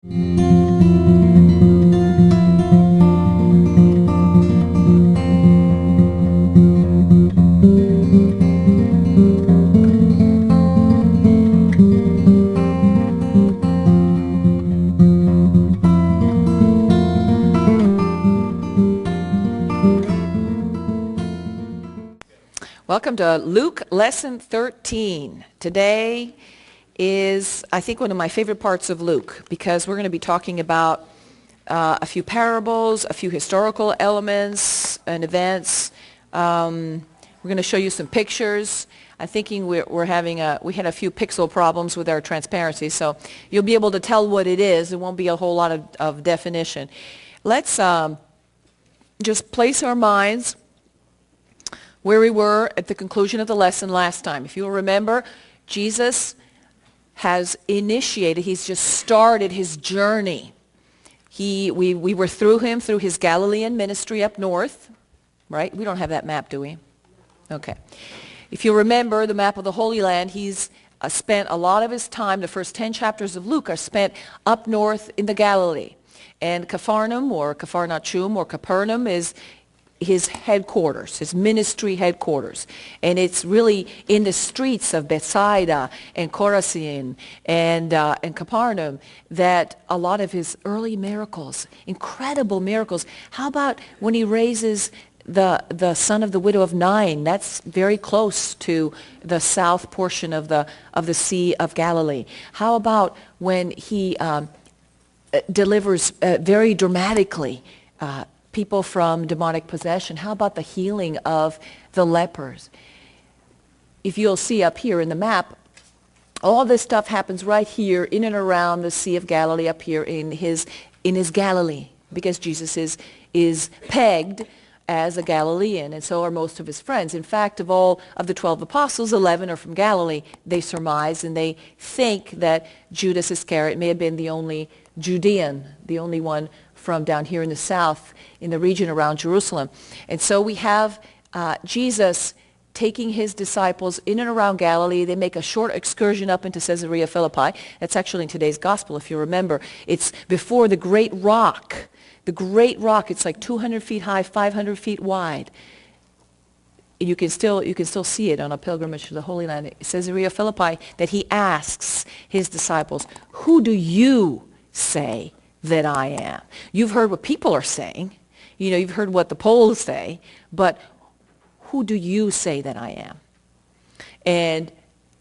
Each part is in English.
Welcome to Luke Lesson 13. Today is, I think, one of my favorite parts of Luke because we're going to be talking about a few parables, a few historical elements and events. We're going to show you some pictures. I'm thinking we had a few pixel problems with our transparency, so you'll be able to tell what it is. There won't be a whole lot of definition. Let's just place our minds where we were at the conclusion of the lesson last time. If you'll remember, Jesus has initiated, he's just started his journey. We were through him, through his Galilean ministry up north, right? We don't have that map, do we? Okay. If you remember the map of the Holy Land, he's spent a lot of his time, the first 10 chapters of Luke are spent up north in the Galilee. And Capharnaum or Capharnaum or Capernaum is his headquarters, his ministry headquarters. And it's really in the streets of Bethsaida and Chorazin and Capernaum that a lot of his early miracles, incredible miracles. How about when he raises the son of the widow of Nain? That's very close to the south portion of the Sea of Galilee. How about when he delivers very dramatically people from demonic possession? How about the healing of the lepers? If you'll see up here in the map, all this stuff happens right here in and around the Sea of Galilee, up here in his Galilee, because Jesus is pegged as a Galilean, and so are most of his friends. In fact, of all of the 12 apostles, 11 are from Galilee, they surmise, and they think that Judas Iscariot may have been the only Judean, the only one from down here in the south, in the region around Jerusalem. And so we have Jesus taking his disciples in and around Galilee. They make a short excursion up into Caesarea Philippi. That's actually in today's gospel, if you remember. It's before the great rock. The great rock, it's like 200 feet high, 500 feet wide. You can still see it on a pilgrimage to the Holy Land. Caesarea Philippi, that he asks his disciples, "Who do you say that I am?" You've heard what people are saying. You know, you've heard what the polls say, but who do you say that I am? And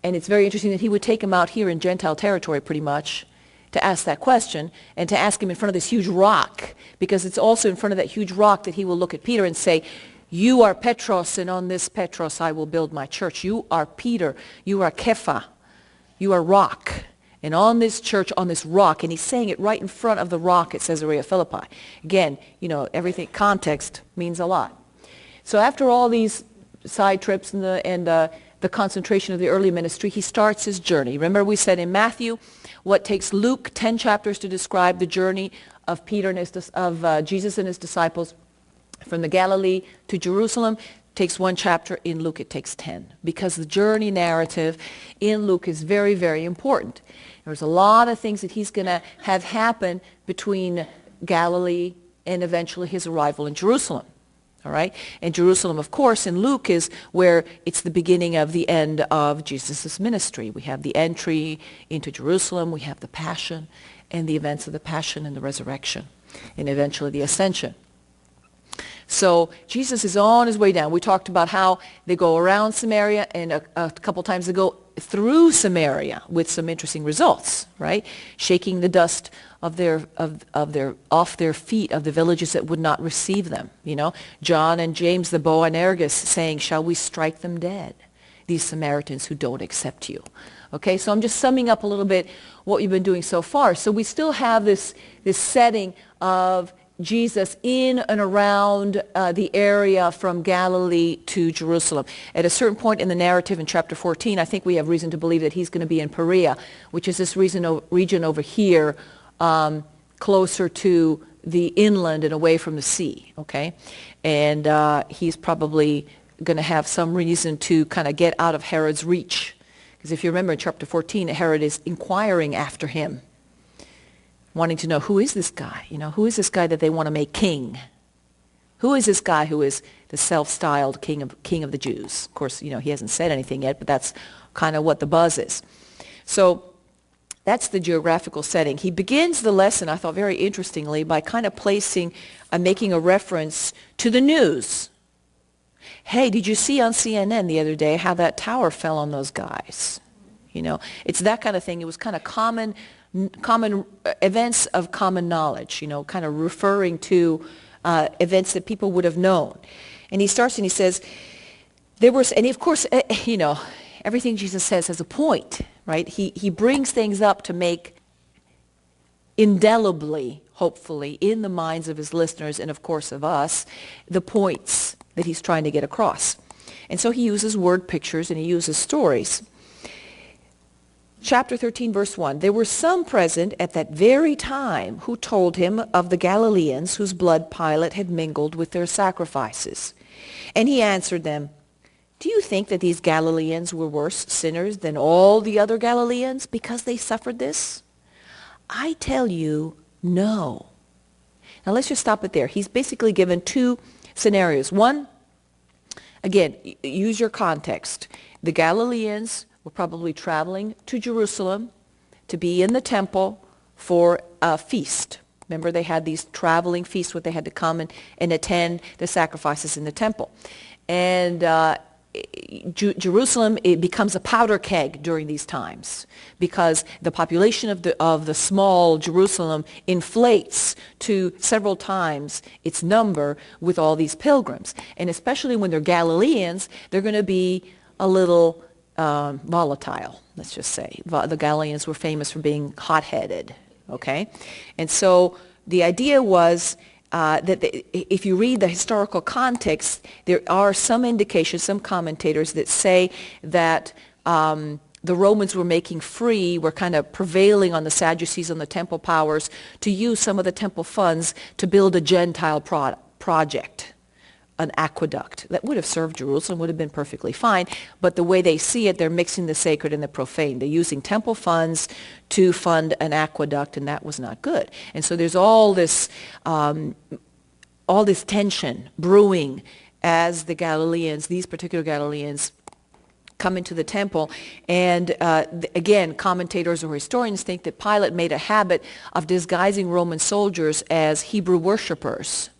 it's very interesting that he would take him out here in Gentile territory pretty much to ask that question, and to ask him in front of this huge rock, because it's also in front of that huge rock that he will look at Peter and say, "You are Petros, and on this Petros I will build my church. You are Peter. You are Kepha. You are rock. And on this church, on this rock," and he's saying it right in front of the rock at Caesarea Philippi. Again, you know, everything, context means a lot. So after all these side trips and the concentration of the early ministry, he starts his journey. Remember, we said in Matthew, what takes Luke 10 chapters to describe the journey of Jesus and his disciples from the Galilee to Jerusalem takes 1 chapter. In Luke it takes 10, because the journey narrative in Luke is very, very important. There's a lot of things that he's going to have happen between Galilee and eventually his arrival in Jerusalem. All right? And Jerusalem, of course, in Luke is where it's the beginning of the end of Jesus' ministry. We have the entry into Jerusalem, we have the Passion, and the events of the Passion and the resurrection, and eventually the Ascension. So Jesus is on his way down. We talked about how they go around Samaria, and a couple times they go through Samaria with some interesting results, right? Shaking the dust off their feet of the villages that would not receive them. You know, John and James the Boanerges saying, "Shall we strike them dead, these Samaritans who don't accept you?" Okay, so I'm just summing up a little bit what we've been doing so far. So we still have this setting of Jesus in and around the area from Galilee to Jerusalem. At a certain point in the narrative in chapter 14, I think we have reason to believe that he's going to be in Perea, which is this region over here, closer to the inland and away from the sea, okay? And he's probably going to have some reason to kind of get out of Herod's reach. Because if you remember in chapter 14, Herod is inquiring after him. wanting to know, who is this guy? Who is this guy that they want to make king? Who is this guy who is the self-styled king of the Jews? Of course, he hasn't said anything yet, but that's kind of what the buzz is. So that's the geographical setting. He begins the lesson, I thought very interestingly, by kind of making a reference to the news. Hey, did you see on CNN the other day how that tower fell on those guys? It's that kind of thing. It was kind of common events of common knowledge, kind of referring to events that people would have known. And he starts and he says, and of course, everything Jesus says has a point, right? He brings things up to make indelibly, hopefully, in the minds of his listeners and of course of us, the points that he's trying to get across. And so he uses word pictures and he uses stories. Chapter 13, verse 1, there were some present at that very time who told him of the Galileans whose blood Pilate had mingled with their sacrifices. And he answered them, do you think that these Galileans were worse sinners than all the other Galileans because they suffered this? I tell you, no. Now let's just stop it there. He's basically given two scenarios. One, again, use your context. The Galileans were probably traveling to Jerusalem to be in the temple for a feast. Remember, they had these traveling feasts where they had to come and attend the sacrifices in the temple. And Jerusalem, it becomes a powder keg during these times because the population of the small Jerusalem inflates to several times its number with all these pilgrims. And especially when they're Galileans, they're going to be a little volatile, let's just say. The Galileans were famous for being hot-headed, okay? And so the idea was that if you read the historical context, there are some indications, some commentators that say that the Romans were kind of prevailing on the Sadducees, on the temple powers, to use some of the temple funds to build a Gentile project, an aqueduct. That would have served Jerusalem, would have been perfectly fine, but the way they see it, they're mixing the sacred and the profane. They're using temple funds to fund an aqueduct, and that was not good. And so there's all this tension brewing as the Galileans, these particular Galileans, come into the temple. And again, commentators or historians think that Pilate made a habit of disguising Roman soldiers as Hebrew worshipers.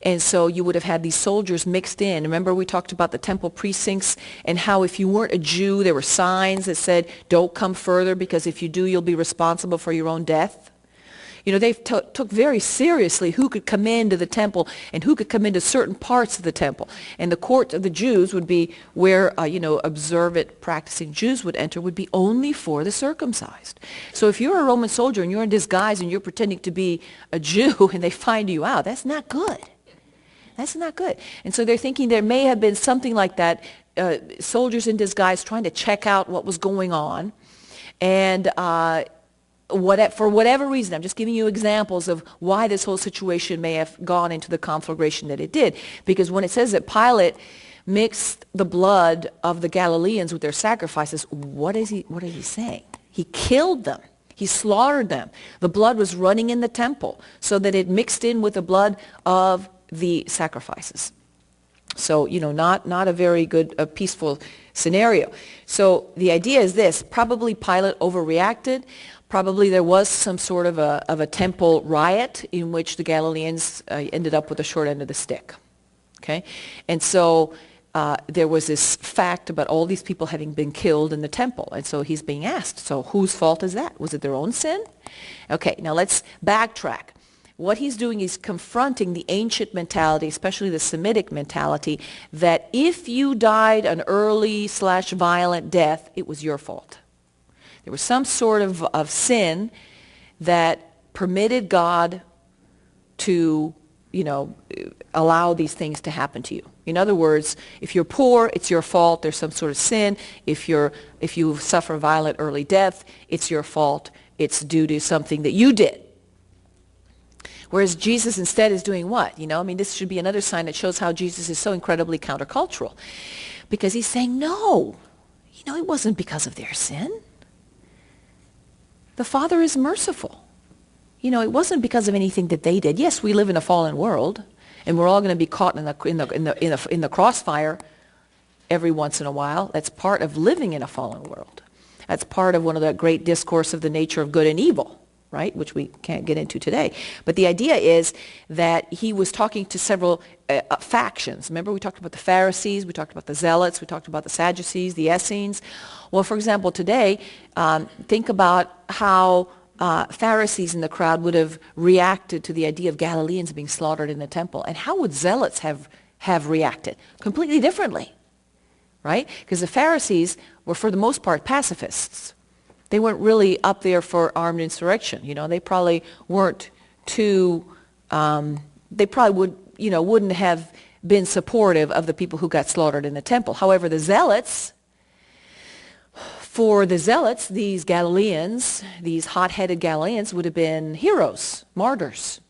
And so you would have had these soldiers mixed in. Remember we talked about the temple precincts and how if you weren't a Jew, there were signs that said, don't come further because if you do, you'll be responsible for your own death. They took very seriously who could come into the temple and who could come into certain parts of the temple. And the court of the Jews would be where, observant, practicing Jews would enter, would be only for the circumcised. So if you're a Roman soldier and you're in disguise and you're pretending to be a Jew and they find you out, that's not good. That's not good. And so they're thinking there may have been something like that, soldiers in disguise trying to check out what was going on. And for whatever reason, I'm just giving you examples of why this whole situation may have gone into the conflagration that it did. Because when it says that Pilate mixed the blood of the Galileans with their sacrifices, what is he saying? He killed them. He slaughtered them. The blood was running in the temple so that it mixed in with the blood of the sacrifices. So, not a very good, peaceful scenario. So the idea is this: probably Pilate overreacted. Probably there was some sort of a temple riot in which the Galileans ended up with the short end of the stick. Okay, and so there was this fact about all these people having been killed in the temple, and so he's being asked, so whose fault is that? Was it their own sin? Okay, now let's backtrack. What he's doing is confronting the ancient mentality, especially the Semitic mentality, that if you died an early/violent death, it was your fault. There was some sort of sin that permitted God to, allow these things to happen to you. In other words, if you're poor, it's your fault. There's some sort of sin. If you suffer violent early death, it's your fault. It's due to something that you did. Whereas Jesus instead is doing what? This should be another sign that shows how Jesus is so incredibly countercultural. Because he's saying, no, it wasn't because of their sin. The Father is merciful. it wasn't because of anything that they did. Yes, we live in a fallen world, and we're all going to be caught in the crossfire every once in a while. That's part of living in a fallen world. That's part of one of the great discourse of the nature of good and evil, right, which we can't get into today. But the idea is that he was talking to several factions. Remember, we talked about the Pharisees, we talked about the Zealots, we talked about the Sadducees, the Essenes. Well, for example, today, think about how Pharisees in the crowd would have reacted to the idea of Galileans being slaughtered in the temple. And how would Zealots have reacted? Completely differently, right? Because the Pharisees were, for the most part, pacifists. They weren't really up there for armed insurrection. They probably weren't too, they probably wouldn't have been supportive of the people who got slaughtered in the temple. However, for the Zealots, these Galileans, these hot-headed Galileans would have been heroes, martyrs.